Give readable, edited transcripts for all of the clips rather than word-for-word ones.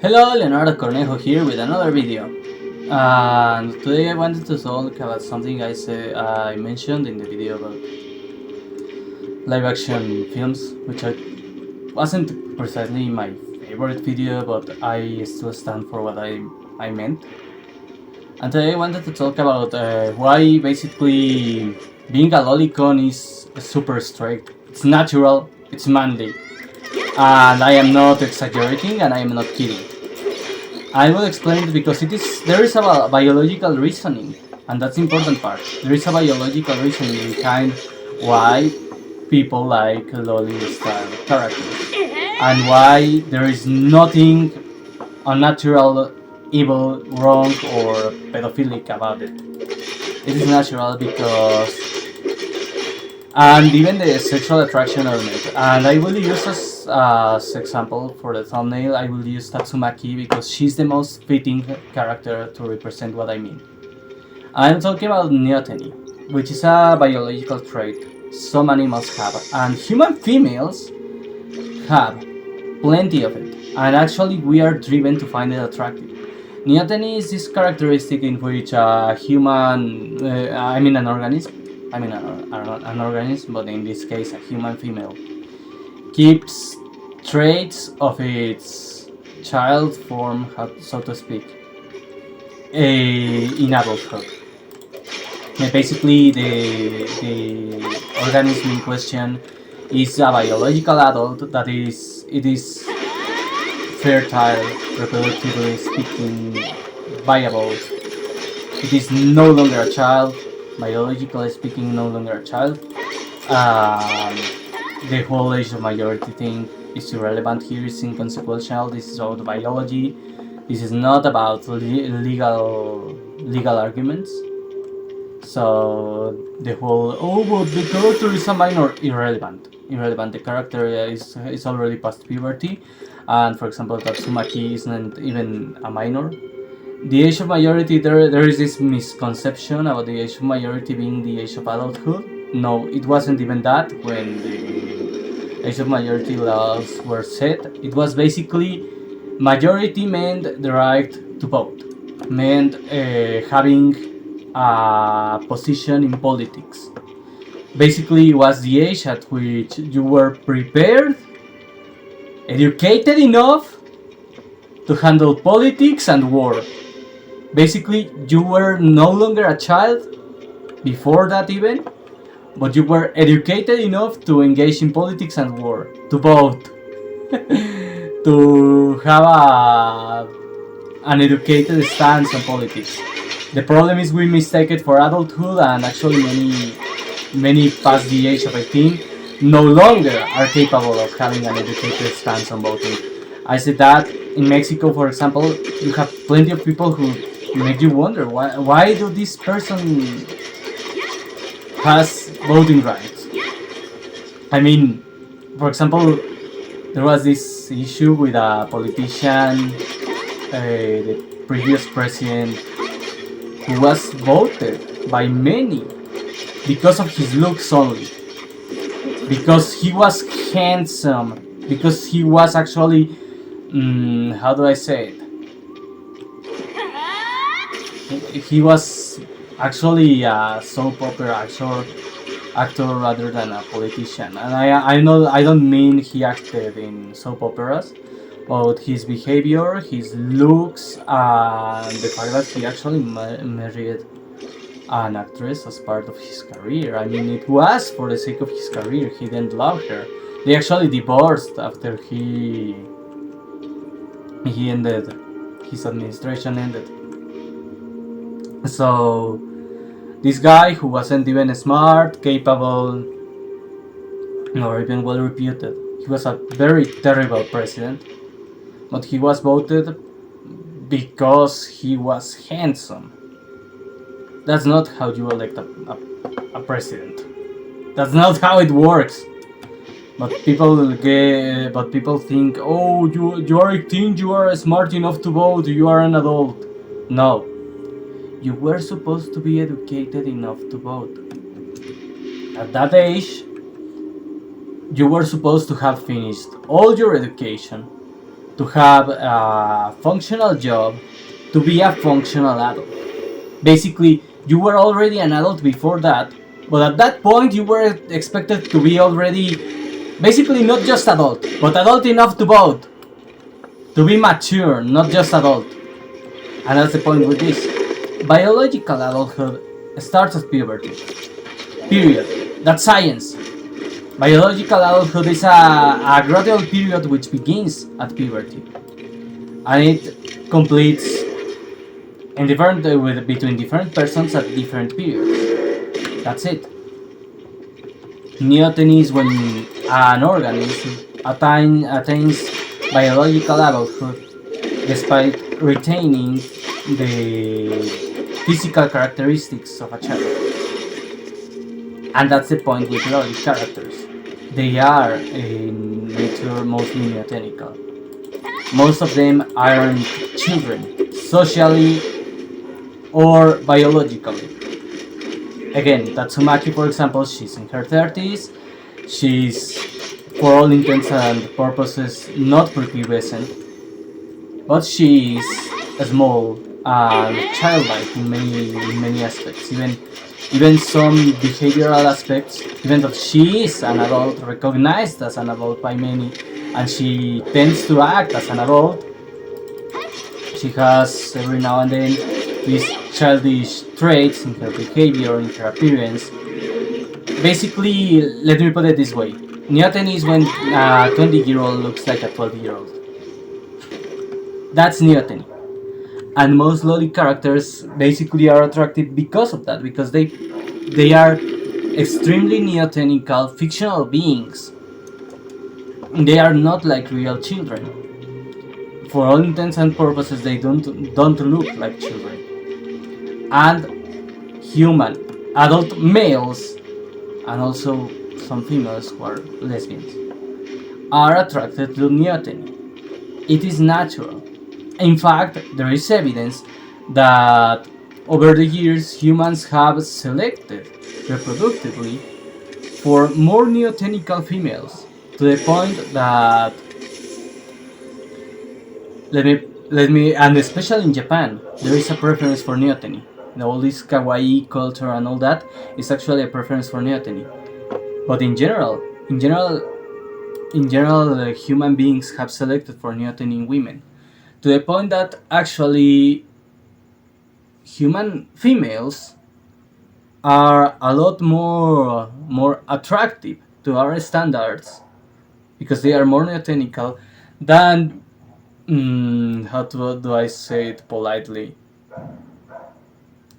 Hello, Leonardo Cornejo here with another video. And today I wanted to talk about something I mentioned in the video about live action films, which wasn't precisely my favorite video, but I still stand for what I meant. And today I wanted to talk about why basically being a lolicon is super strict. It's natural, it's manly, and I am not exaggerating and I am not kidding. I will explain it because there is a biological reasoning, and that's the important part. There is a biological reasoning behind why people like loli style characters, and why there is nothing unnatural, evil, wrong, or pedophilic about it. It is natural because, and even the sexual attraction element. And I will use as example for the thumbnail, I will use Tatsumaki because she's the most fitting character to represent what I mean. I'm talking about Neoteny, which is a biological trait some animals have, and human females have plenty of it, and actually we are driven to find it attractive. Neoteny is this characteristic in which a human, an organism, an organism, but in this case a human female, keeps traits of its child form, so to speak, in adulthood. Basically, the organism in question is a biological adult that is fertile, reproductively speaking, viable. It is no longer a child, biologically speaking, no longer a child. The whole age of majority thing is irrelevant here, it's inconsequential. This is about biology. This is not about legal arguments. So the whole, but the character is a minor, irrelevant. The character is already past puberty, and for example Tatsumaki isn't even a minor. The age of majority, there is this misconception about the age of majority being the age of adulthood. No, it wasn't even that when the age of majority laws were set. It was basically majority meant the right to vote, meant having a position in politics. Basically, it was the age at which you were prepared, educated enough to handle politics and war. Basically, you were no longer a child before that even, but you were educated enough to engage in politics and war, to vote, to have an educated stance on politics. The problem is we mistake it for adulthood, and actually many past the age of 18 no longer are capable of having an educated stance on voting. I said that in Mexico, for example, you have plenty of people who make you wonder why do this person has voting rights. I mean, for example, there was this issue with a politician, the previous president, who was voted by many because of his looks only, because he was handsome, because he was actually, how do I say it? He was actually a soap opera actor rather than a politician. And I know I don't mean he acted in soap operas, but his behavior, his looks, and the fact that he actually married an actress as part of his career. I mean, it was for the sake of his career. He didn't love her. They actually divorced after he ended, his administration ended. So this guy, who wasn't even smart, capable, nor even well reputed, he was a very terrible president, but he was voted because he was handsome. That's not how you elect a president. That's not how it works. But people think, oh, you are 18, you are smart enough to vote, you are an adult. No. You were supposed to be educated enough to vote. At that age, you were supposed to have finished all your education, to have a functional job, to be a functional adult. Basically, you were already an adult before that, but at that point you were expected to be already basically not just adult, but adult enough to vote, to be mature, not just adult. And that's the point with this. Biological adulthood starts at puberty. Period. That's science. Biological adulthood is a gradual period which begins at puberty, and it completes in different between different persons at different periods. That's it. Neoteny is when an organism attains biological adulthood despite retaining the physical characteristics of a child. And that's the point with early characters. They are in nature mostly neotenical. Most of them aren't children, socially or biologically. Again, Tatsumaki, for example, she's in her 30s. She's, for all intents and purposes, not prepubescent, but she's small and childlike in many aspects. Even some behavioral aspects, even though she is an adult, recognized as an adult by many, and she tends to act as an adult, she has every now and then these childish traits in her behavior, in her appearance. Basically, let me put it this way. Neoteny is when a 20-year-old looks like a 12-year-old. That's Neoteny. And most loli characters basically are attractive because of that, because they are extremely neotenical fictional beings. They are not like real children. For all intents and purposes, they don't look like children. And human adult males, and also some females who are lesbians, are attracted to neoteny. It is natural. In fact, there is evidence that over the years humans have selected reproductively for more neotenical females, to the point that let me and especially in Japan, there is a preference for neoteny. All this kawaii culture and all that is actually a preference for neoteny. But in general, human beings have selected for neoteny in women, to the point that actually human females are a lot more attractive to our standards because they are more neotenical than how do I say it politely,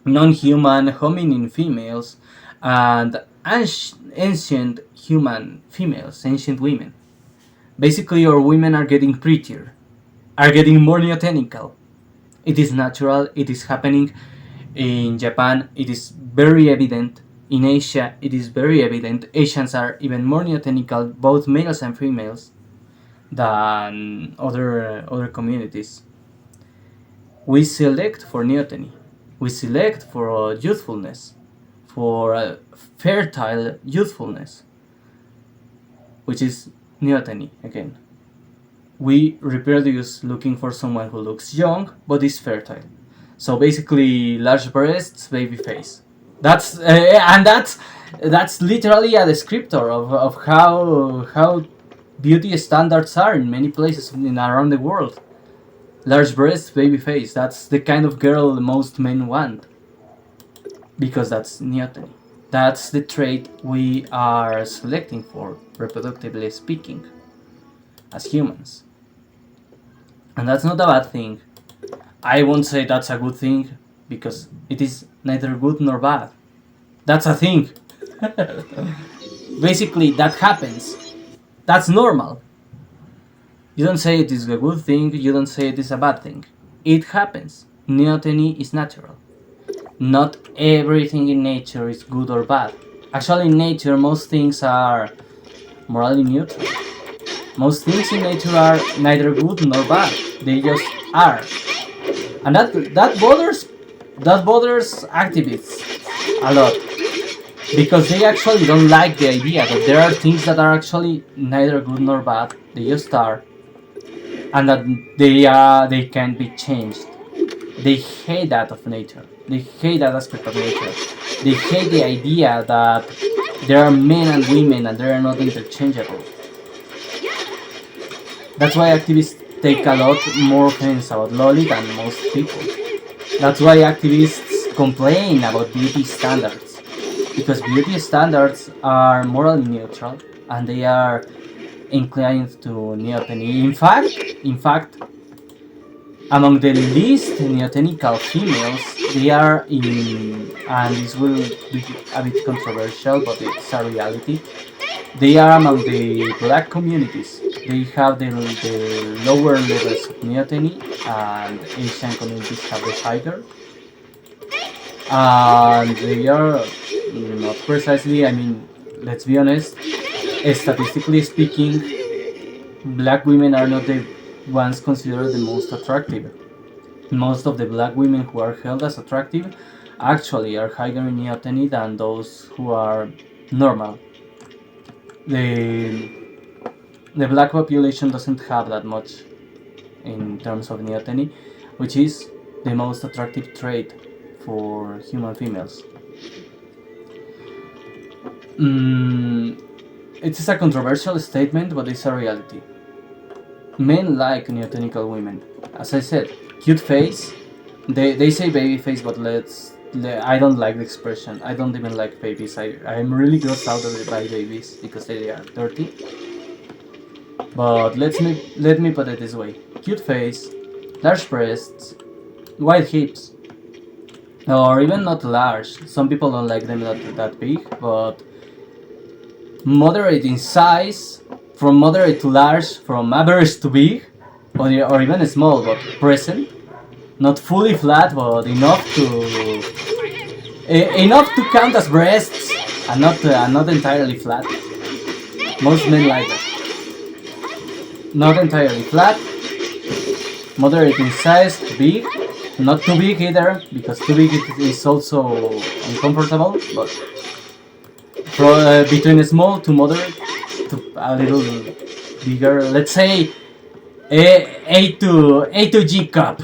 non-human hominin females and ancient human females, ancient women. Basically, our women are getting prettier, are getting more neotenical. It is natural, it is happening. In Japan, it is very evident. In Asia, it is very evident. Asians are even more neotenical, both males and females, than other communities. We select for neoteny. We select for youthfulness, for fertile youthfulness, which is neoteny again. We reproduce looking for someone who looks young but is fertile. So basically, large breasts, baby face. That's literally a descriptor of how beauty standards are in many places around the world. Large breasts, baby face. That's the kind of girl most men want, because that's neoteny. That's the trait we are selecting for, reproductively speaking, as humans. And that's not a bad thing. I won't say that's a good thing, because it is neither good nor bad. That's a thing. Basically, that happens. That's normal. You don't say it is a good thing, you don't say it is a bad thing. It happens. Neoteny is natural. Not everything in nature is good or bad. Actually, in nature, most things are morally neutral. Most things in nature are neither good nor bad. They just are. And that bothers activists a lot, because they actually don't like the idea that there are things that are actually neither good nor bad. They just are. and that they can be changed. They hate that of nature. They hate that aspect of nature. They hate the idea that there are men and women and they are not interchangeable. That's why activists take a lot more offense about loli than most people. That's why activists complain about beauty standards, because beauty standards are morally neutral and they are inclined to neoteny. In fact, among the least neotenical females, they are in, and this will be a bit controversial, but it's a reality, they are among the black communities. They have the lower levels of neoteny, and Asian communities have the higher. And they are not precisely, I mean, let's be honest, statistically speaking, black women are not the ones considered the most attractive. Most of the black women who are held as attractive actually are higher in neoteny than those who are normal. The black population doesn't have that much in terms of neoteny, which is the most attractive trait for human females. It is a controversial statement, but it's a reality. Men like neotenical women. As I said, cute face. They say baby face, but I don't like the expression. I don't even like babies. I'm really grossed out by babies because they are dirty. But let me put it this way: cute face, large breasts, wide hips, or even not large. Some people don't like them that big, but moderate in size, from moderate to large, from average to big, or even small but present. Not fully flat, but enough to count as breasts, and not entirely flat. Most men like that. Not entirely flat, moderate in size, big, not too big either, because too big is also uncomfortable, but between small to moderate to a little bigger, let's say A to G cup.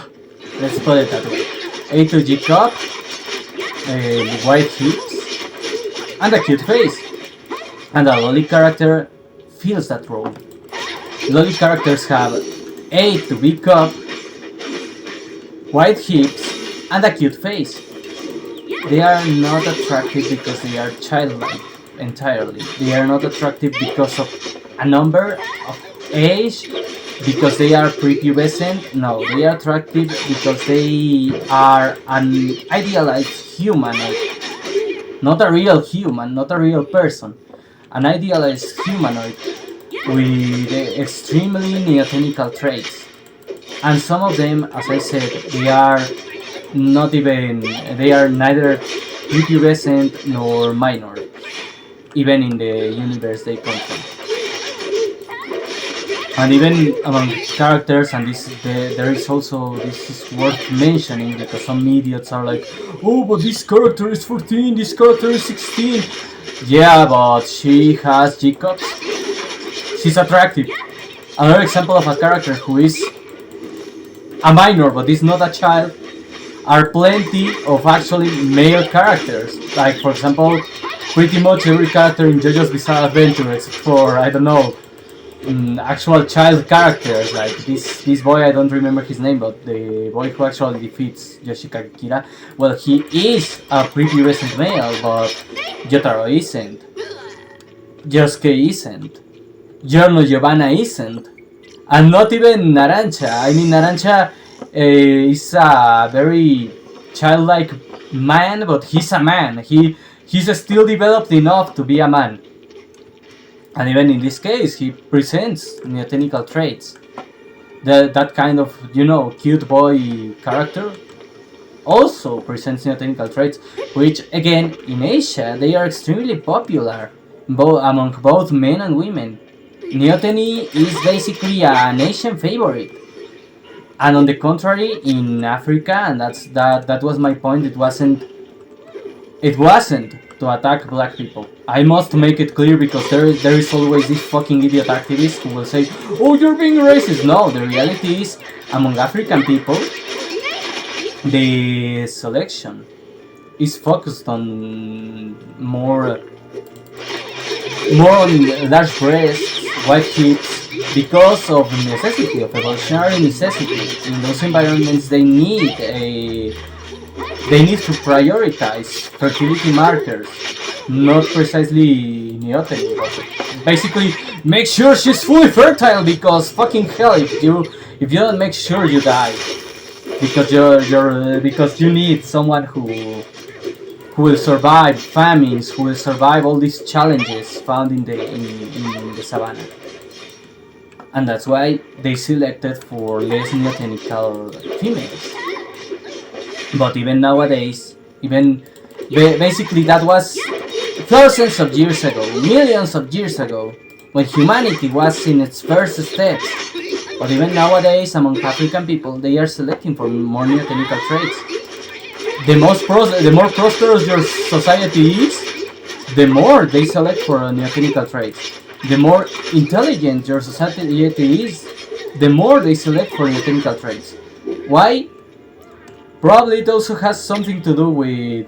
Let's put it that way. A to G cup, wide hips, and a cute face. And a loli character fills that role. Loli characters have A to B cup, wide hips, and a cute face. They are not attractive because they are childlike entirely. They are not attractive because of a number of age, because they are prepubescent. No, they are attractive because they are an idealized humanoid. Not a real human, not a real person. An idealized humanoid with extremely neotenical traits. And some of them, as I said, they are neither prepubescent nor minor, even in the universe they come from. And even among characters, and this is worth mentioning, because some idiots are like, oh, but this character is 14, this character is 16. Yeah, but she has G-cups. She's attractive. Another example of a character who is a minor but is not a child are plenty of actually male characters. Like, for example, pretty much every character in JoJo's Bizarre Adventure, except for, I don't know, actual child characters, like this boy, I don't remember his name, but the boy who actually defeats Yoshika Kira, well, he is a prepubescent male, but Yotaro isn't, Yosuke isn't, Giorno Giovanna isn't, and not even Narancia. I mean, Narancia is a very childlike man, but he's a man. He's still developed enough to be a man. And even in this case, he presents neotenical traits. That kind of, cute boy character also presents neotenical traits, which, again, in Asia, they are extremely popular among both men and women. Neoteny is basically an Asian favorite. And on the contrary, in Africa, and that was my point, it wasn't to attack black people. I must make it clear because there is always this fucking idiot activist who will say, "Oh, you're being racist." No, the reality is, among African people, the selection is focused on more on large breasts, white hips, because of necessity, of evolutionary necessity. In those environments, they need to prioritize fertility markers, not precisely neoteny, but basically make sure she's fully fertile, because fucking hell, if you don't make sure, you die, because you need someone who will survive famines, who will survive all these challenges found in the savannah. And that's why they selected for less neotenical females. But even nowadays, basically that was thousands of years ago, millions of years ago, when humanity was in its first steps. But even nowadays, among African people, they are selecting for more neotenical traits. The more prosperous your society is, the more they select for neotenical traits. The more intelligent your society is, the more they select for neotenical traits. Why? Probably it also has something to do with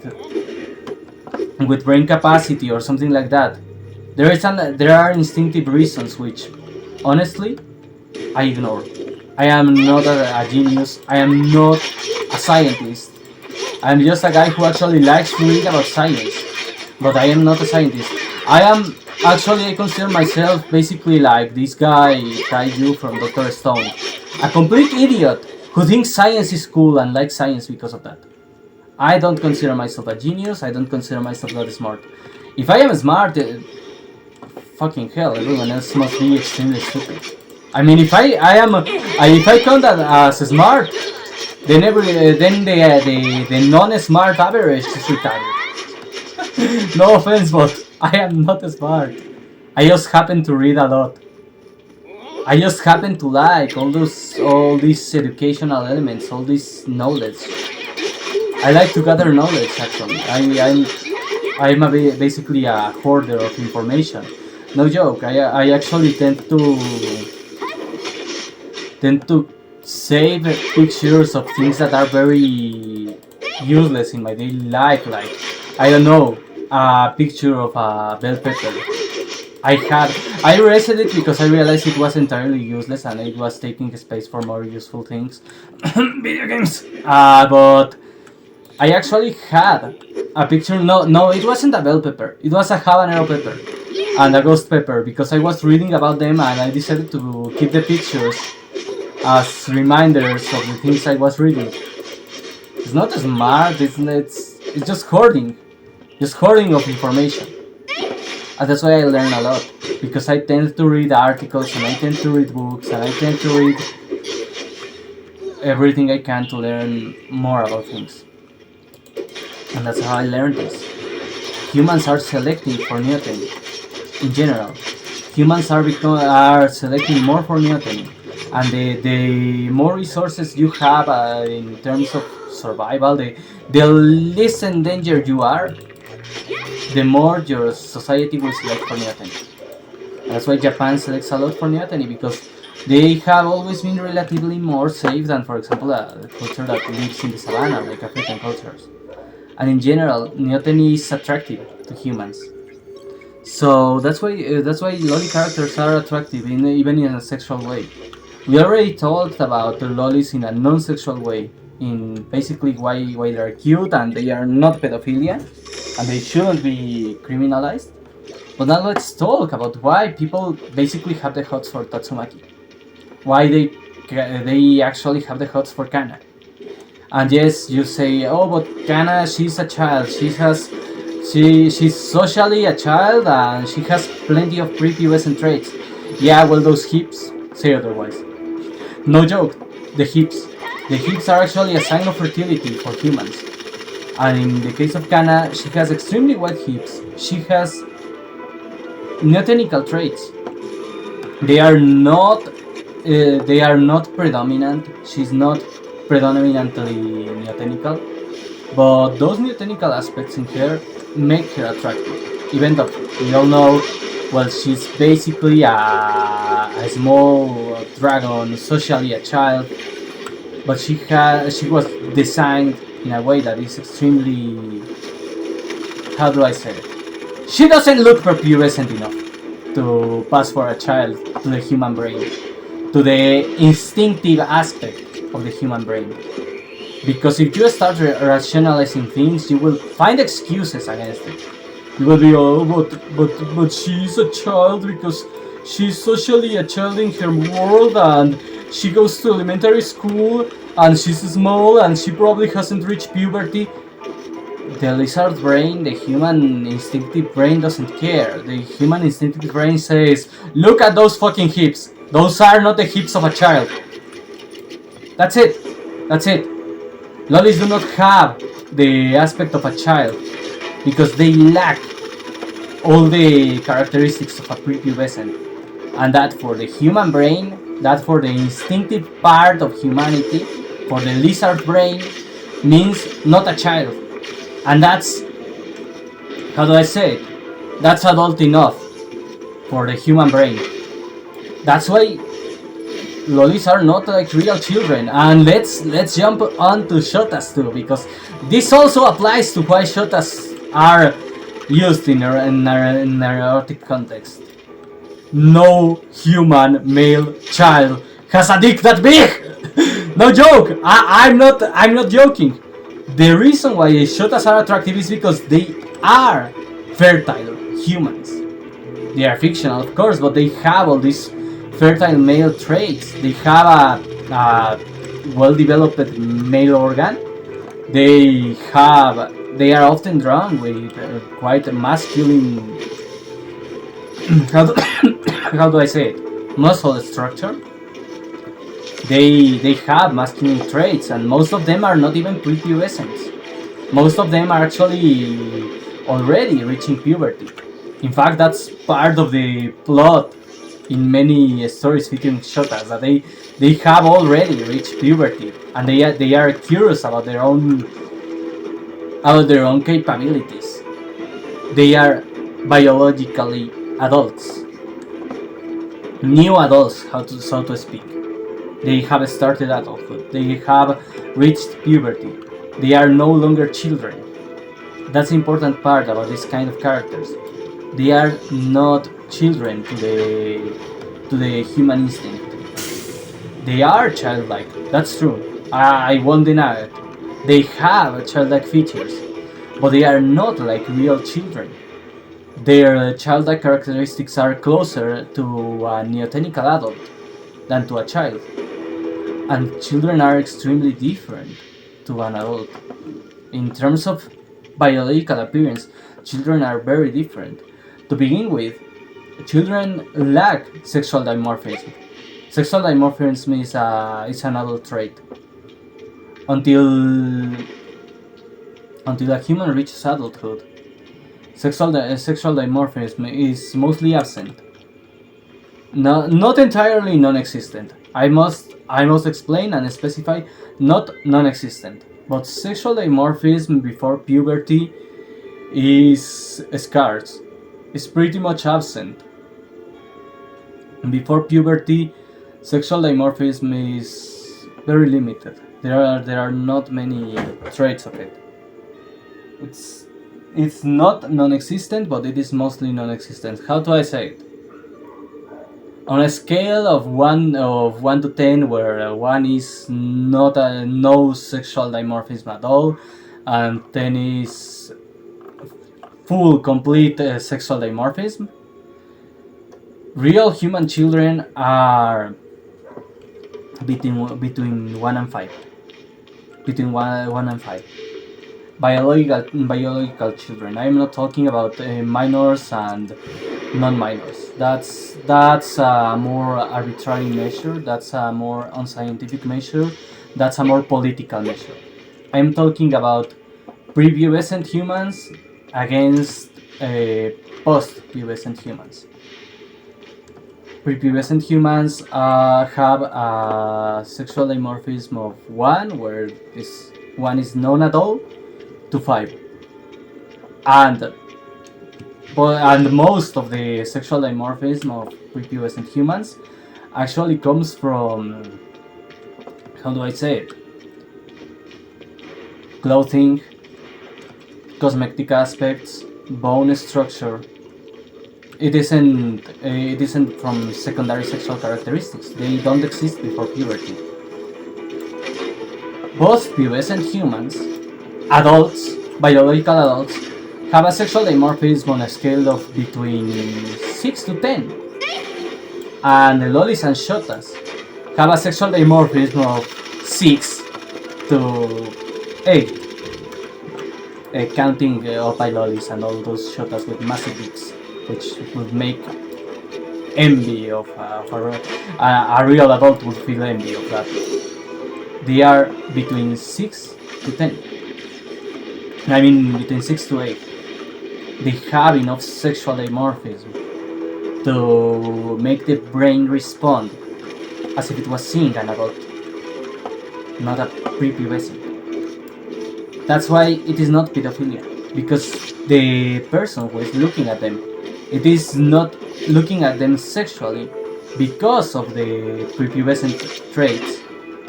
brain capacity or something like that. There are instinctive reasons which, honestly, I ignore. I am not a genius. I am not a scientist. I am just a guy who actually likes to read about science. But I am not a scientist. I consider myself basically like this guy, Taiju from Dr. Stone. A complete idiot who thinks science is cool and likes science because of that. I don't consider myself a genius. I don't consider myself that smart. If I am smart, fucking hell, everyone else must be extremely stupid. I mean, if I count that as smart, then the non-smart average is retired. No offense, but I am not smart. I just happen to read a lot. I just happen to like all these educational elements, all this knowledge. I like to gather knowledge. Actually, I'm basically a hoarder of information. No joke. I actually tend to save pictures of things that are very useless in my daily life, like, I don't know, a picture of a bell pepper. I erased it because I realized it was entirely useless and it was taking space for more useful things. Video games. But I actually had a picture. No, it wasn't a bell pepper. It was a habanero pepper and a ghost pepper, because I was reading about them and I decided to keep the pictures as reminders of the things I was reading. It's not smart. It's just hoarding of information. And that's why I learn a lot, because I tend to read articles and I tend to read books and I tend to read everything I can to learn more about things. And that's how I learned this. Humans are selecting for neoteny. In general, humans are selecting more for neoteny, and the more resources you have in terms of survival, the less in danger you are, the more your society will select for neoteny. That's why Japan selects a lot for neoteny, because they have always been relatively more safe than, for example, a culture that lives in the savannah, like African cultures. And in general, neoteny is attractive to humans. So that's why loli characters are attractive, even in a sexual way. We already talked about the lolis in a non-sexual way, in basically why they are cute and they are not pedophilia, and they shouldn't be criminalized. But now let's talk about why people basically have the hots for Tatsumaki. Why they actually have the hots for Kana. And yes, you say, oh, but Kana, she's a child. She's socially a child and she has plenty of prepubescent traits. Yeah, well, those hips say otherwise. No joke, the hips. The hips are actually a sign of fertility for humans. And in the case of Kana, she has extremely wide hips. She has neotenical traits. They are not predominant. She's not predominantly neotenical, but those neotenical aspects in her make her attractive. even though we all know, well, she's basically a small dragon, socially a child, but she was designed in a way that is extremely, how do I say it? She doesn't look prepubescent enough to pass for a child to the human brain, to the instinctive aspect of the human brain. Because if you start rationalizing things, you will find excuses against it. You will be, oh, but she's a child because she's socially a child in her world, and she goes to elementary school, and she's small, and she probably hasn't reached puberty. The lizard brain, the human instinctive brain doesn't care. The human instinctive brain says, look at those fucking hips. Those are not the hips of a child. That's it. That's it. Lollies do not have the aspect of a child because they lack all the characteristics of a prepubescent. And that for the human brain, that for the instinctive part of humanity, for the lizard brain, means not a child. And that's, how do I say it? That's adult enough for the human brain. That's why lollies are not like real children. And let's jump on to shotas too, because this also applies to why shotas are used in an erotic context. No human male child has a dick that big. No joke. I'm not joking. The reason why shotas are attractive is because they are fertile humans. They are fictional, of course, but they have all these fertile male traits. They have a well-developed male organ. They are often drawn with quite a masculine how do I say it? Muscle structure. They have masculine traits, and most of them are not even prepubescent. Most of them are actually already reaching puberty. In fact, that's part of the plot in many stories featuring shotas, that they have already reached puberty, and they are curious about their own capabilities. They are biologically adults, new adults, so to speak. They have started adulthood. They have reached puberty. They are no longer children. That's the important part about this kind of characters. They are not children to the human instinct. They are childlike. That's true. I won't deny it. They have childlike features, but they are not like real children. Their childlike characteristics are closer to a neotenical adult than to a child. And children are extremely different to an adult. In terms of biological appearance, children are very different. To begin with, children lack sexual dimorphism. Sexual dimorphism is an adult trait. Until a human reaches adulthood, sexual dimorphism is mostly absent. Not entirely non-existent. I must explain and specify, not non-existent. But sexual dimorphism before puberty is scarce. It's pretty much absent. Before puberty, sexual dimorphism is very limited. There are not many traits of it. It's not non-existent, but it is mostly non-existent. How do I say it? On a scale of 1 to 10, where 1 is not no sexual dimorphism at all, and 10 is full, complete sexual dimorphism, real human children are between 1 and 5. Between 1 and 5. Biological children. I'm not talking about minors and non-minors. That's a more arbitrary measure. That's a more unscientific measure. That's a more political measure. I'm talking about prepubescent humans against post-pubescent humans. Prepubescent humans have a sexual dimorphism of 1, where this 1 is non-adult, to 5. And and most of the sexual dimorphism of prepubescent humans actually comes from, how do I say it, clothing, cosmetic aspects, bone structure. It isn't from secondary sexual characteristics. They don't exist before puberty. Both pubescent humans, adults, biological adults, have a sexual dimorphism on a scale of between 6 to 10. And the lolis and shotas have a sexual dimorphism of 6 to 8. Counting opai lolis and all those shotas with massive dicks, which would make envy of a real adult would feel envy of that. They are between 6 to 10. I mean, between 6 to 8. They have enough sexual dimorphism to make the brain respond as if it was seeing an adult, not a prepubescent. That's why it is not pedophilia, because the person who is looking at them, it is not looking at them sexually because of the prepubescent traits,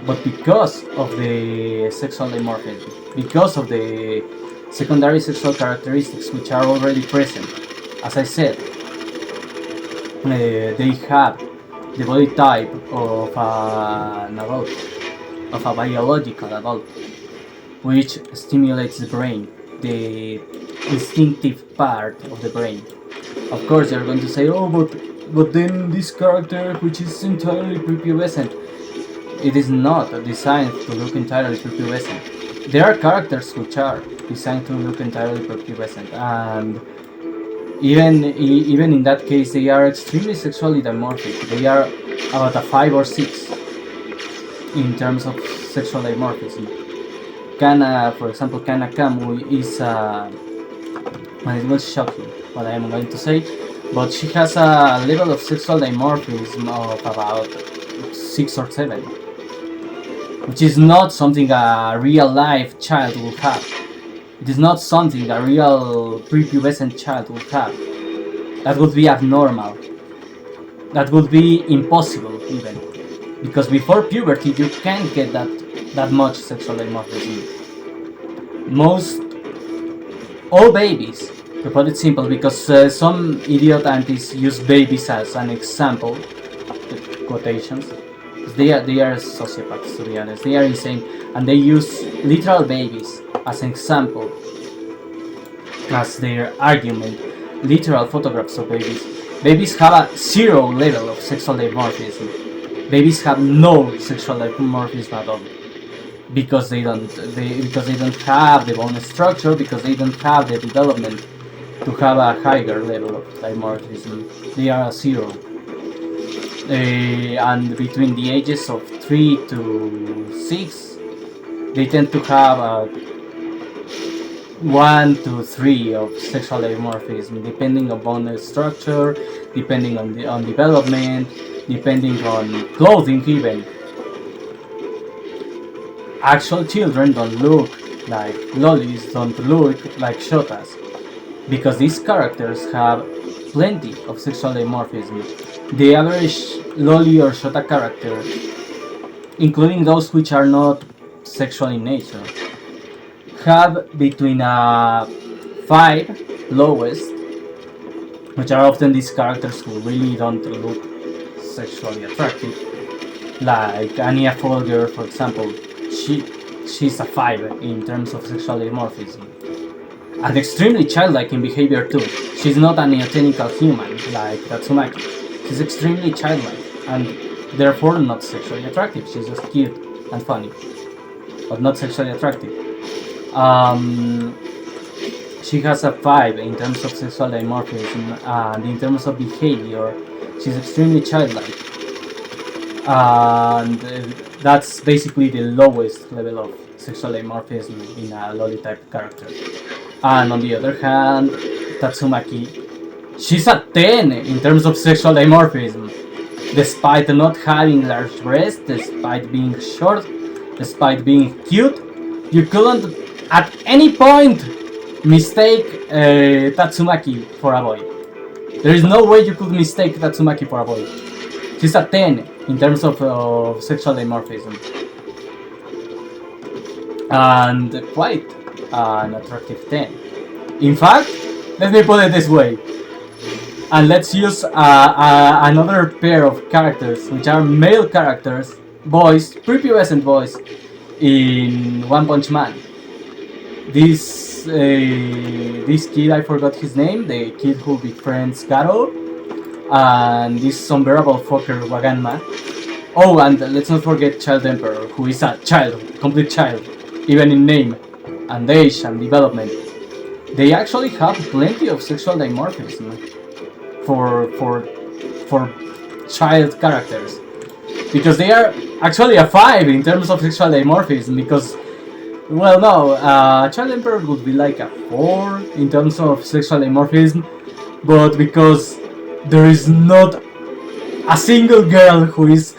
but because of the sexual dimorphism, because of the secondary sexual characteristics which are already present. As I said, they have the body type of an adult, of a biological adult, which stimulates the brain, the instinctive part of the brain. Of course, you're going to say, oh, but then this character, which is entirely prepubescent, it is not designed to look entirely prepubescent. There are characters which are designed to look entirely prepubescent, and even in that case, they are extremely sexually dimorphic. They are about a 5 or 6 in terms of sexual dimorphism. Kana, for example, Kana Kamu is and it will shock you what I am going to say, but she has a level of sexual dimorphism of about 6 or 7, which is not something a real life child will have. It is not something a real prepubescent child would have. That would be abnormal. That would be impossible even, because before puberty you can't get that much sexual dimorphism. All babies, to put it simple, because some idiot aunties use babies as an example, quotations. They are sociopaths, to be honest. They are insane, and they use literal babies as an example, as their argument. Literal photographs of babies. Babies have a 0 level of sexual dimorphism. Babies have no sexual dimorphism at all, because they don't have the bone structure, because they don't have the development to have a higher level of dimorphism. They are a 0. And between the ages of 3 to 6, they tend to have 1 to 3 of sexual dimorphism, depending on bone structure, depending on development, depending on clothing even. Actual children don't look like lolis, don't look like shotas, because these characters have plenty of sexual dimorphism. The average loli or shota character, including those which are not sexual in nature, have between 5 lowest, which are often these characters who really don't look sexually attractive, like Anya Folger, for example. She's a 5 in terms of sexual dimorphism, and extremely childlike in behavior too. She's not a neotenical human like Tatsumaki. She's extremely childlike and therefore not sexually attractive. She's just cute and funny, but not sexually attractive. She has a 5 in terms of sexual dimorphism, and in terms of behavior, she's extremely childlike. And that's basically the lowest level of sexual dimorphism in a loli type character. And on the other hand, Tatsumaki, she's a 10 in terms of sexual dimorphism, despite not having large breasts, despite being short, despite being cute. You couldn't at any point mistake Tatsumaki for a boy. There is no way you could mistake Tatsumaki for a boy. She's a 10 in terms of sexual dimorphism. And quite an attractive 10. In fact, let me put it this way. And let's use another pair of characters, which are male characters, boys, prepubescent boys, in One Punch Man. This kid, I forgot his name, the kid who befriends Garo, and this unbearable fucker Waganma. Oh, and let's not forget Child Emperor, who is a child, complete child, even in name, and age, and development. They actually have plenty of sexual dimorphism for child characters, because they are actually a 5 in terms of sexual dimorphism, because, well, no, Child Emperor would be like a 4 in terms of sexual dimorphism, but because there is not a single girl who is,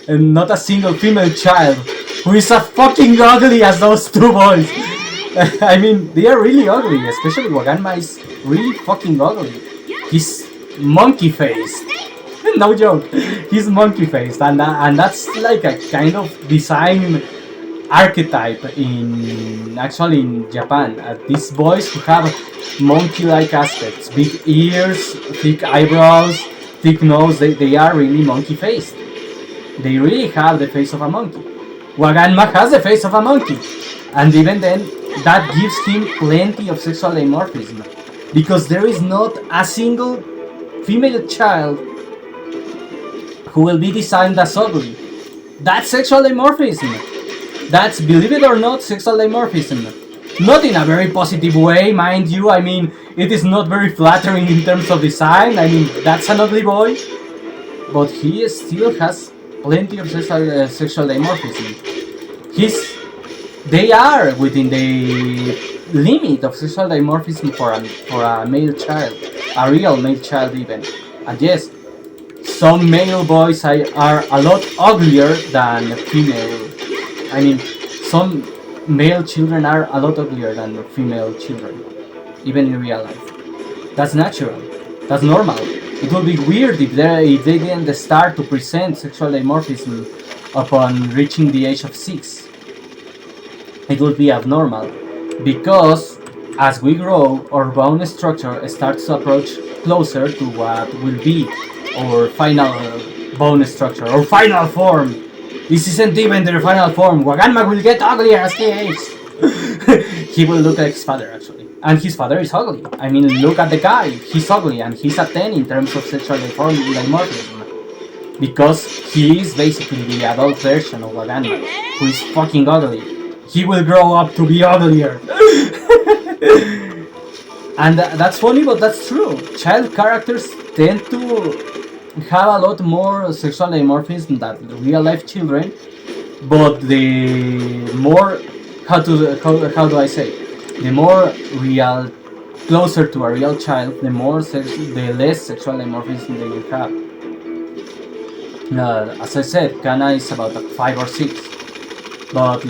and not a single female child who is as fucking ugly as those two boys. I mean, they are really ugly, especially Waganma is really fucking ugly. He's monkey-faced. No joke, he's monkey-faced, and that's like a kind of design archetype in Japan. These boys who have monkey-like aspects, big ears, thick eyebrows, thick nose, they are really monkey-faced. They really have the face of a monkey. Waganma has the face of a monkey, and even then, that gives him plenty of sexual dimorphism, because there is not a single female child who will be designed as ugly. That's sexual dimorphism. That's, believe it or not, sexual dimorphism. Not in a very positive way, mind you. I mean, it is not very flattering in terms of design. I mean, that's an ugly boy, but he still has plenty of sexual dimorphism. They are within the limit of sexual dimorphism for a male child, a real male child even. And yes, some male boys are a lot uglier than female. I mean, some male children are a lot uglier than female children, even in real life. That's natural. That's normal. It would be weird if they didn't start to present sexual dimorphism upon reaching the age of 6. It would be abnormal, because as we grow, our bone structure starts to approach closer to what will be our final bone structure, our final form. This isn't even their final form. Waganma will get uglier as he ages. He will look like his father, actually. And his father is ugly. I mean, look at the guy. He's ugly, and he's a 10 in terms of sexual dimorphism. Because he is basically the adult version of Waganma, who is fucking ugly. He will grow up to be uglier. And that's funny, but that's true. Child characters tend to have a lot more sexual dimorphism than real life children, but the more, how do I say, the more real, closer to a real child, the less sexual dimorphism they will have. As I said, Kana is about a 5 or 6. But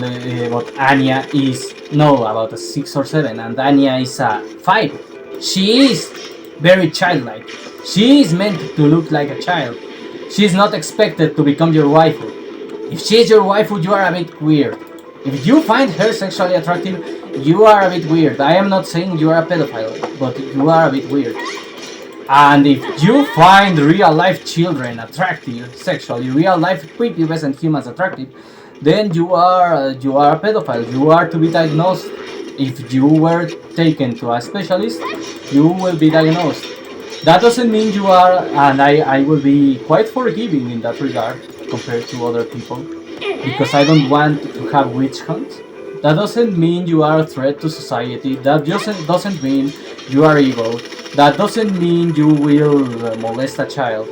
Anya is about a 6 or 7, and Anya is a 5. She is very childlike. She is meant to look like a child. She is not expected to become your waifu. If she is your waifu, you are a bit weird. If you find her sexually attractive, you are a bit weird. I am not saying you are a pedophile, but you are a bit weird. And if you find real life children attractive sexually, real life prepubescent humans attractive, then you are a pedophile. You are to be diagnosed. If you were taken to a specialist, you will be diagnosed. That doesn't mean you are, and I will be quite forgiving in that regard compared to other people, because I don't want to have witch hunts. That doesn't mean you are a threat to society. That doesn't mean you are evil. That doesn't mean you will molest a child.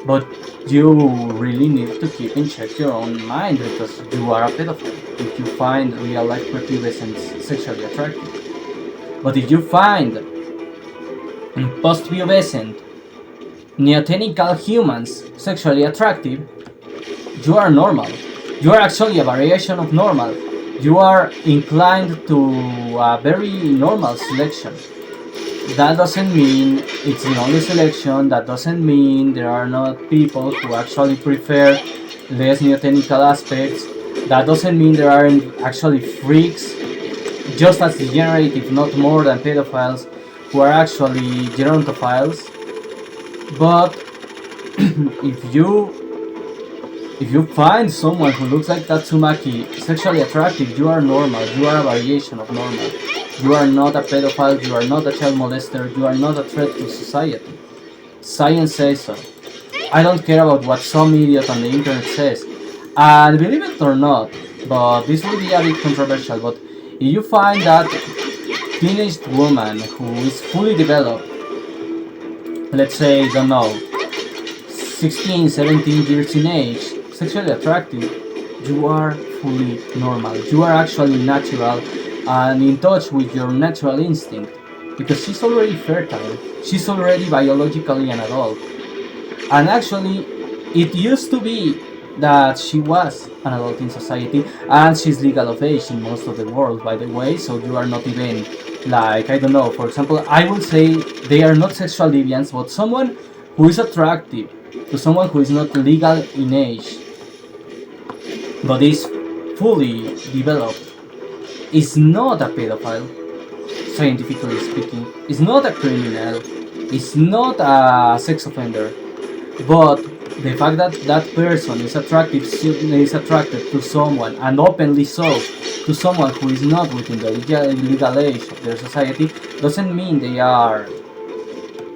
But you really need to keep in check your own mind, because you are a pedophile if you find real life prepubescents sexually attractive. But if you find post-pubescent neotenical humans sexually attractive, you are normal. You are actually a variation of normal. You are inclined to a very normal selection. That doesn't mean it's the only selection, that doesn't mean there are not people who actually prefer less neotenical aspects, that doesn't mean there aren't actually freaks just as degenerate, if not more than pedophiles, who are actually gerontophiles. But if you find someone who looks like Tatsumaki sexually attractive, you are normal, you are a variation of normal. You are not a pedophile, you are not a child molester, you are not a threat to society. Science says so. I don't care about what some idiot on the internet says. And believe it or not, but this will be a bit controversial, but if you find that teenage woman who is fully developed, let's say, don't know, 16, 17 years in age, sexually attractive, you are fully normal. You are actually natural and in touch with your natural instinct, because she's already fertile, she's already biologically an adult. And actually, it used to be that she was an adult in society, and she's legal of age in most of the world, by the way, so you are not even, like, I don't know, for example, I would say they are not sexual deviants, but someone who is attractive to someone who is not legal in age, but is fully developed, is not a pedophile, scientifically speaking, is not a criminal, is not a sex offender, but the fact that that person is attracted to someone, and openly so, to someone who is not within the legal age of their society, doesn't mean they are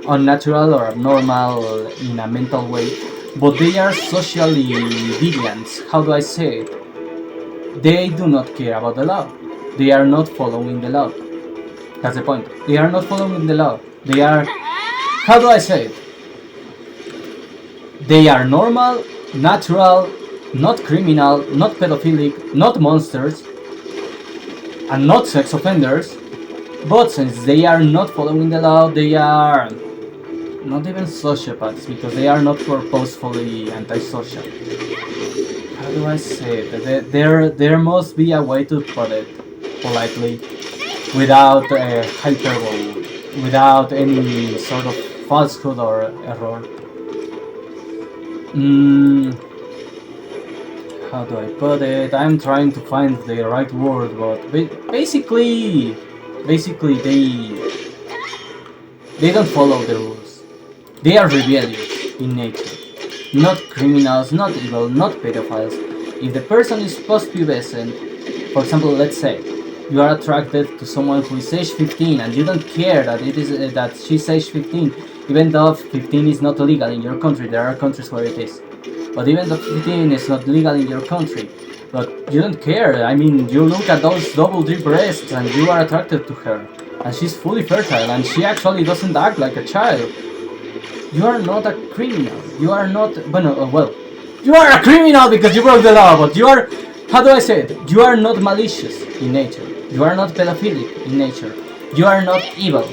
unnatural or abnormal in a mental way, but they are socially deviants. How do I say it? They do not care about the law. They are not following the law. That's the point. They are not following the law. They are... How do I say it? They are normal, natural, not criminal, not pedophilic, not monsters, and not sex offenders. But since they are not following the law, they are not even sociopaths, because they are not purposefully antisocial. How do I say it? There must be a way to put it politely, without hyperbole, without any sort of falsehood or error. How do I put it? I'm trying to find the right word, but basically they don't follow the rules. They are rebellious in nature. Not criminals, not evil, not pedophiles. If the person is post-pubescent, for example, let's say you are attracted to someone who is age 15 and you don't care that it is that she's age 15, even though 15 is not legal in your country. There are countries where it is. But even though 15 is not legal in your country, but you don't care. I mean, you look at those double D breasts and you are attracted to her, and she's fully fertile and she actually doesn't act like a child. You are not a criminal. You are not... well, you are a criminal because you broke the law, but you are... How do I say it? You are not malicious in nature. You are not pedophilic in nature. You are not evil.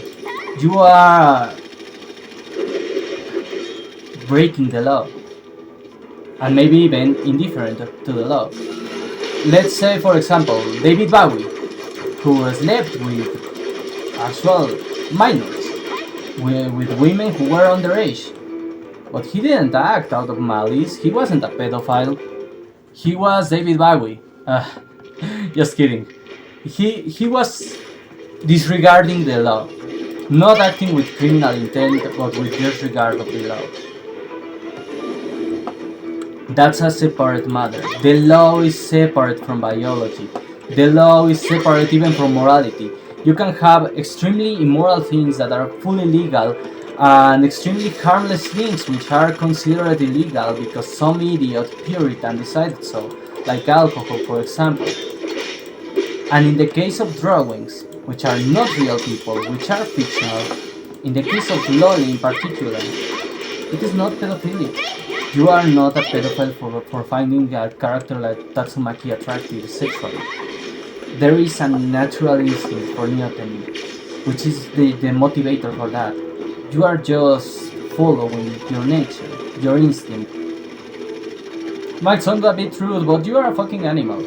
You are breaking the law, and maybe even indifferent to the law. Let's say, for example, David Bowie, who slept with actual minors, with women who were underage. But he didn't act out of malice. He wasn't a pedophile. He was David Bowie. Just kidding. He was disregarding the law, not acting with criminal intent, but with disregard of the law. That's a separate matter. The law is separate from biology. The law is separate even from morality. You can have extremely immoral things that are fully legal, and extremely harmless things which are considered illegal because some idiot Puritan decided so, like alcohol, for example. And in the case of drawings, which are not real people, which are fictional, in the case of Loli in particular, it is not pedophilic. You are not a pedophile for finding a character like Tatsumaki attractive sexually. There is a natural instinct for Neoteny, which is the motivator for that. You are just following your nature, your instinct. Might sound a bit rude, but you are a fucking animal.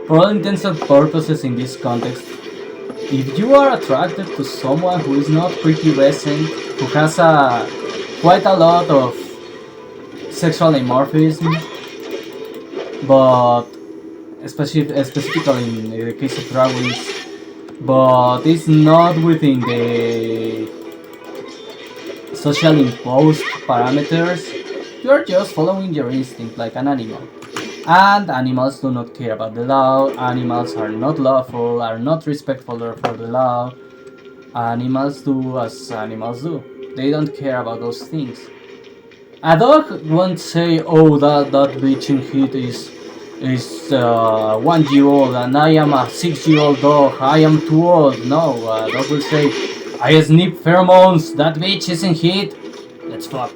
For all intents and purposes in this context, if you are attracted to someone who is not prepubescent, who has quite a lot of sexual dimorphism, but specifically in the case of drag queens, but it's not within the social imposed parameters, you are just following your instinct like an animal. And animals do not care about the law, animals are not lawful, are not respectful for the law. Animals do as animals do. They don't care about those things. A dog won't say, oh, that bitch in heat is 1 year old and I am a 6-year-old dog, I am too old. No, a dog will say, I sniff pheromones, that bitch is in heat, let's fuck.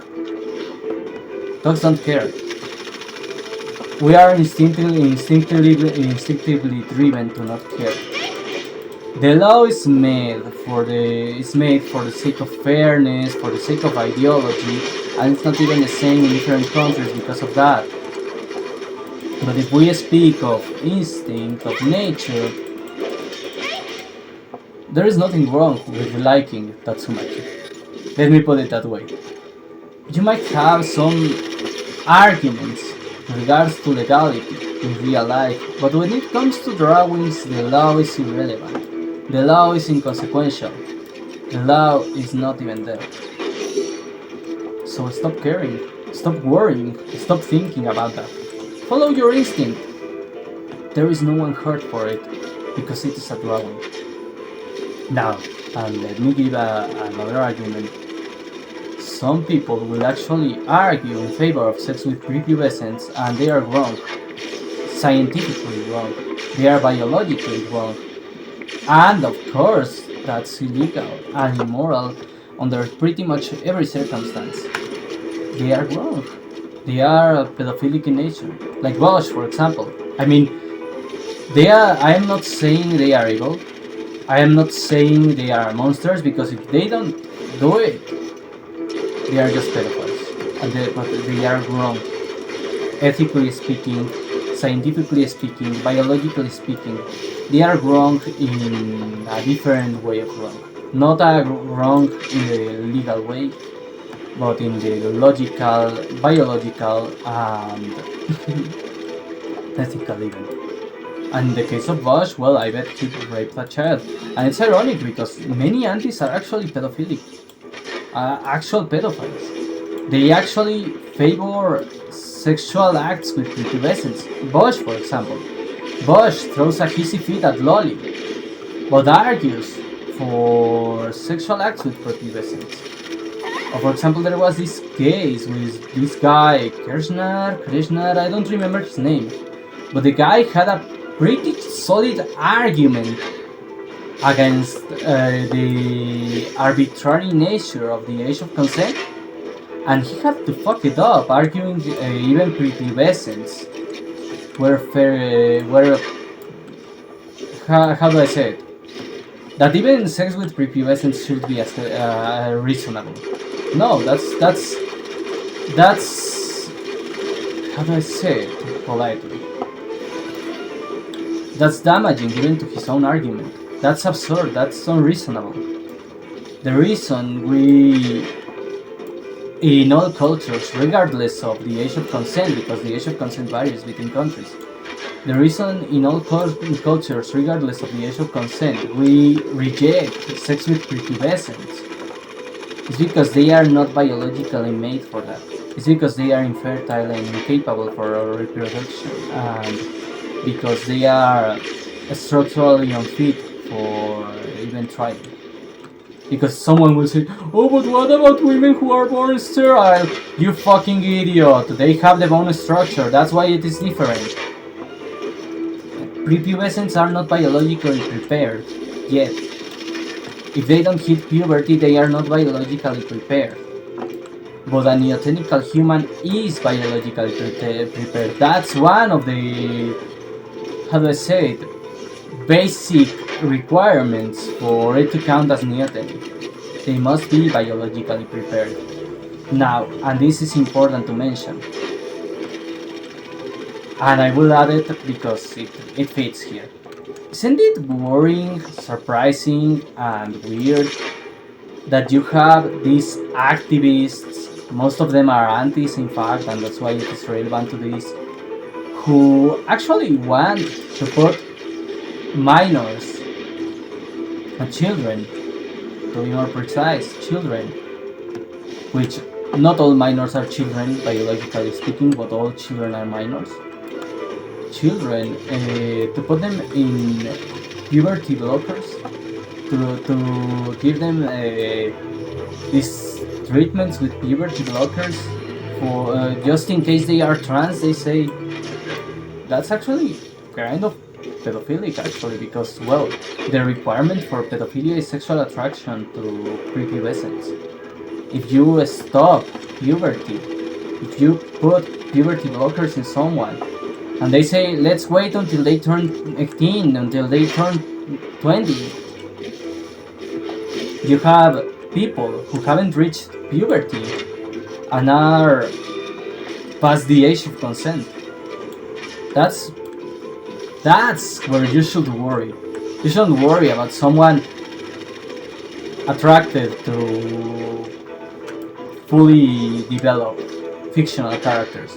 Dogs don't care. We are instinctively driven to not care. The law is made for the sake of fairness, for the sake of ideology, and it's not even the same in different countries because of that. But if we speak of instinct, of nature, there is nothing wrong with liking Tatsumaki. Let me put it that way. You might have some arguments in regards to legality in real life, but when it comes to drawings, the law is irrelevant. The law is inconsequential. The law is not even there. So stop caring, stop worrying, stop thinking about that. Follow your instinct. There is no one hurt for it, because it is a drawing. Now, let me give another argument. Some people will actually argue in favor of sex with prepubescents, and they are wrong. Scientifically wrong. They are biologically wrong. And of course, that's illegal and immoral under pretty much every circumstance. They are wrong. They are pedophilic in nature. Like Bosch, for example. I mean, I am not saying they are evil. I am not saying they are monsters, because if they don't do it, they are just pedophiles. But they are wrong. Ethically speaking, scientifically speaking, biologically speaking, they are wrong in a different way of wrong. Not a wrong in the legal way, but in the logical, biological, and ethical even. And in the case of Bosch, well, I bet he raped a child. And it's ironic because many aunties are actually pedophilic. Actual pedophiles. They actually favor sexual acts with prepubescents. Bosch, for example. Bosch throws a hissy fit at Lolly, but argues for sexual acts with prepubescents. Or for example, there was this case with this guy, Krishnar, I don't remember his name, but the guy had a pretty solid argument against the arbitrary nature of the age of consent, and he had to fuck it up, arguing even prepubescents were how do I say it? That even sex with prepubescents should be reasonable. No, that's how do I say it politely? That's damaging even to his own argument. That's absurd, that's unreasonable. The reason we, in all cultures, regardless of the age of consent, because the age of consent varies between countries, the reason in all cultures, regardless of the age of consent, we reject sex with prepubescents is because they are not biologically made for that. It's because they are infertile and incapable for reproduction, and because they are structurally unfit for even trying. Because someone will say, oh, but what about women who are born sterile? You fucking idiot, they have the bone structure, that's why it is different. Prepubescents are not biologically prepared yet. If they don't hit puberty, they are not biologically prepared. But a neotenical human is biologically prepared. That's one of the, how do I say it, basic requirements for it to count as neoteny. They must be biologically prepared. Now, and this is important to mention, And I will add it because it fits here. Isn't it worrying, surprising, and weird that you have these activists, most of them are antis in fact, and that's why it is relevant to this, who actually want to put minors and children, to be more precise, children, which not all minors are children biologically speaking, but all children are minors. Children, to put them in puberty blockers, to give them these treatments with puberty blockers for just in case they are trans. They say that's actually kind of pedophilic actually, because well, the requirement for pedophilia is sexual attraction to prepubescents. If you stop puberty, if you put puberty blockers in someone, and they say let's wait until they turn 18, until they turn 20, you have people who haven't reached puberty and are past the age of consent. That's where you should worry. You shouldn't worry about someone attracted to fully developed fictional characters.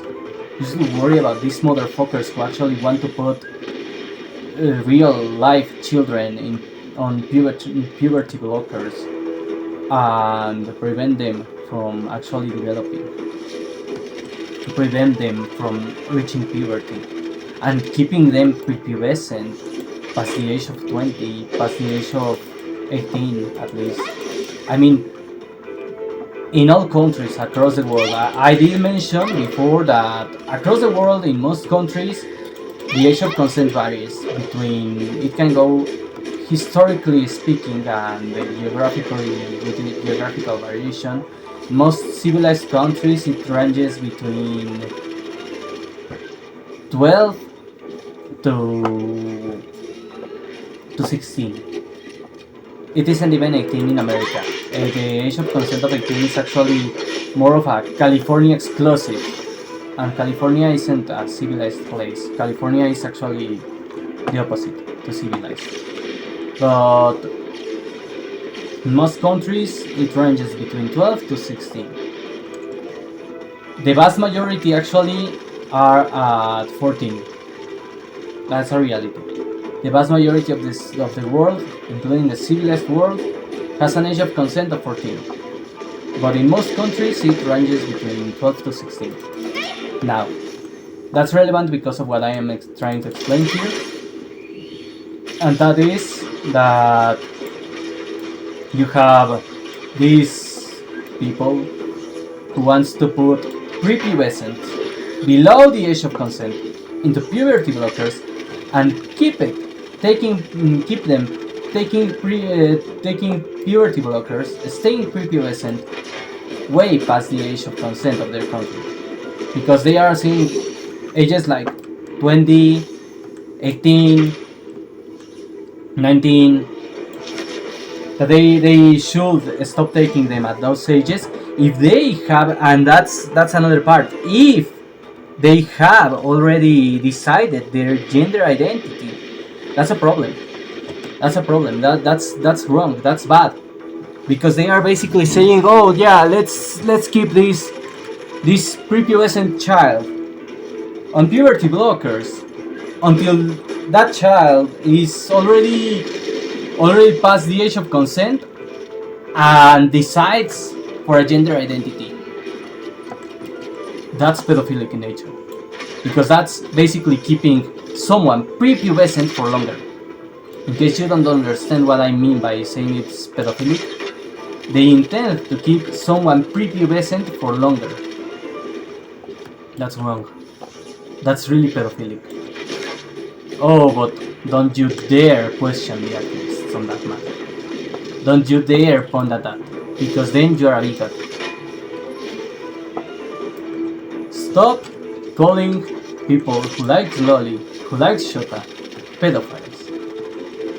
You should worry about these motherfuckers who actually want to put real life children on puberty blockers and prevent them from actually developing, to prevent them from reaching puberty, and keeping them prepubescent past the age of 20, past the age of 18 at least. I mean, in all countries across the world, I did mention before that across the world, in most countries, the age of consent varies between, it can go historically speaking and geographically with geographical variation. In most civilized countries, it ranges between 12 to 16. It isn't even 18 in America. The age of consent of 18 is actually more of a California exclusive, and California isn't a civilized place. California is actually the opposite to civilized. But in most countries, it ranges between 12 to 16. The vast majority actually are at 14. That's a reality. The vast majority of the world, including the civilized world, has an age of consent of 14. But in most countries, it ranges between 12 to 16. Now, that's relevant because of what I am trying to explain here, and that is that you have these people who wants to put prepubescent below the age of consent into puberty blockers and keep them taking puberty blockers, staying prepubescent way past the age of consent of their country, because they are seeing ages like 20, 18, 19, that they should stop taking them at those ages if they have, and that's another part, if they have already decided their gender identity. That's a problem. That's wrong. That's bad, because they are basically saying, oh yeah, let's keep this prepubescent child on puberty blockers until that child is already past the age of consent and decides for a gender identity. That's pedophilic in nature, because that's basically keeping someone prepubescent for longer. In case you don't understand what I mean by saying it's pedophilic, they intend to keep someone prepubescent for longer. That's wrong. That's really pedophilic. Oh, but don't you dare question the activists on that matter. Don't you dare point at that, because then you're a bigot. Stop calling people who like lolly, who like shota, pedophiles.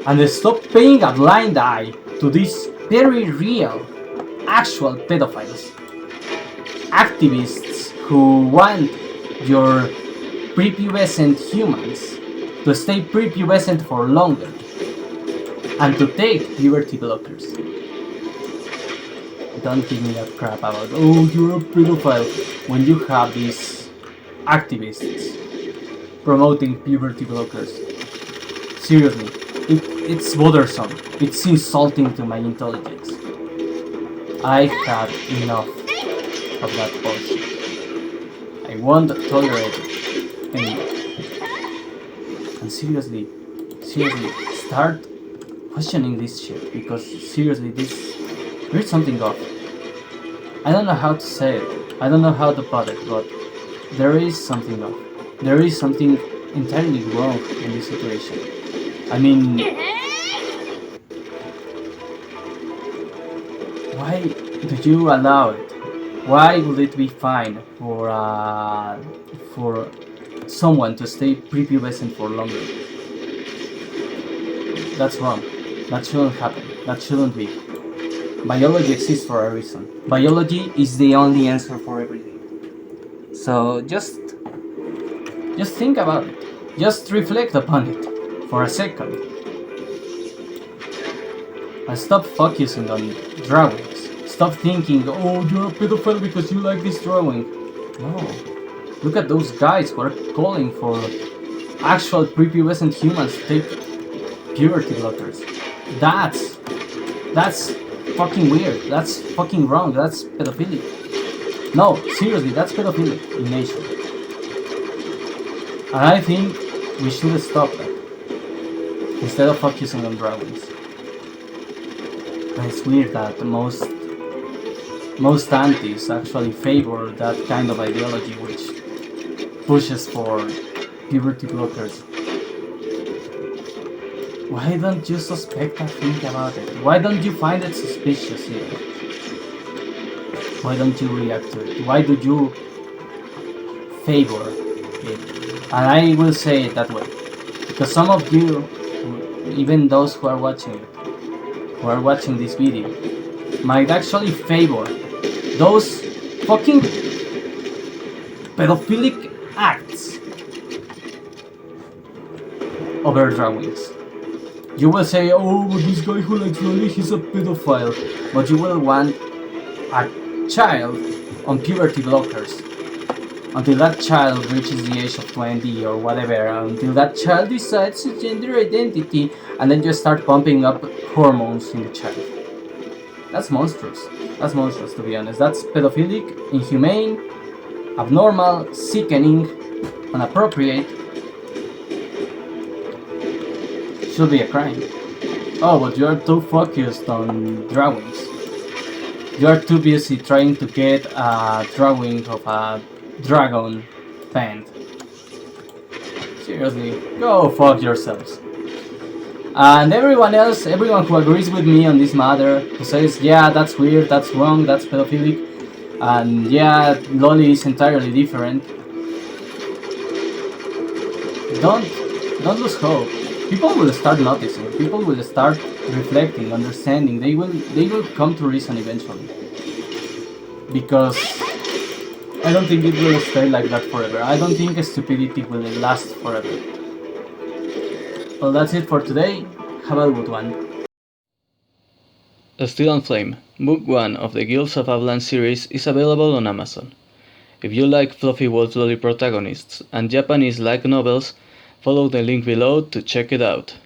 And stop paying a blind eye to these very real, actual pedophiles. Activists who want your prepubescent humans to stay prepubescent for longer and to take puberty blockers. Don't give me that crap about, oh, you're a pedophile, when you have these activists promoting puberty blockers. Seriously, it's bothersome. It's insulting to my intelligence. I've had enough of that bullshit. I won't tolerate it anymore. And seriously, start questioning this shit, because seriously, there's something off. I don't know how to say it. I don't know how to put it, but there is something off. There is something entirely wrong in this situation. I mean, why do you allow it? Why would it be fine for someone to stay prepubescent for longer? That's wrong. That shouldn't happen. That shouldn't be. Biology exists for a reason. Biology is the only answer for everything. So just think about it. Just reflect upon it for a second. And stop focusing on drawings. Stop thinking, oh, you're a pedophile because you like this drawing. No. Look at those guys who are calling for actual prepubescent humans to take puberty blockers. That's fucking weird. That's fucking wrong. That's pedophilia. No, seriously, that's pedophilia in nature. And I think we should stop that instead of focusing on drawings. And it's weird that most antis actually favor that kind of ideology which pushes for puberty blockers. Why don't you suspect and think about it? Why don't you find it suspicious here? Why don't you react to it? Why do you favor it? And I will say it that way, because some of you, even those who are watching it, who are watching this video, might actually favor those fucking pedophilic acts over drawings. You will say, oh, this guy who likes lolly, he's a pedophile. But you will want a child on puberty blockers until that child reaches the age of 20 or whatever, until that child decides his gender identity, and then you start pumping up hormones in the child. That's monstrous. That's monstrous, to be honest. That's pedophilic, inhumane, abnormal, sickening, inappropriate. Should be a crime. Oh, but you are too focused on drawings. You are too busy trying to get a drawing of a dragon band. Seriously, go fuck yourselves. And everyone else, everyone who agrees with me on this matter, who says, yeah, that's weird, that's wrong, that's pedophilic, and yeah, lolly is entirely different. Don't lose hope. People will start noticing. People will start reflecting, understanding. They will come to reason eventually. Because I don't think it will stay like that forever. I don't think stupidity will last forever. Well, that's it for today. Have a good one. Still on Flame, Book 1 of the Guilds of Avlaan series is available on Amazon. If you like fluffy wolf lolly protagonists and Japanese light novels, follow the link below to check it out.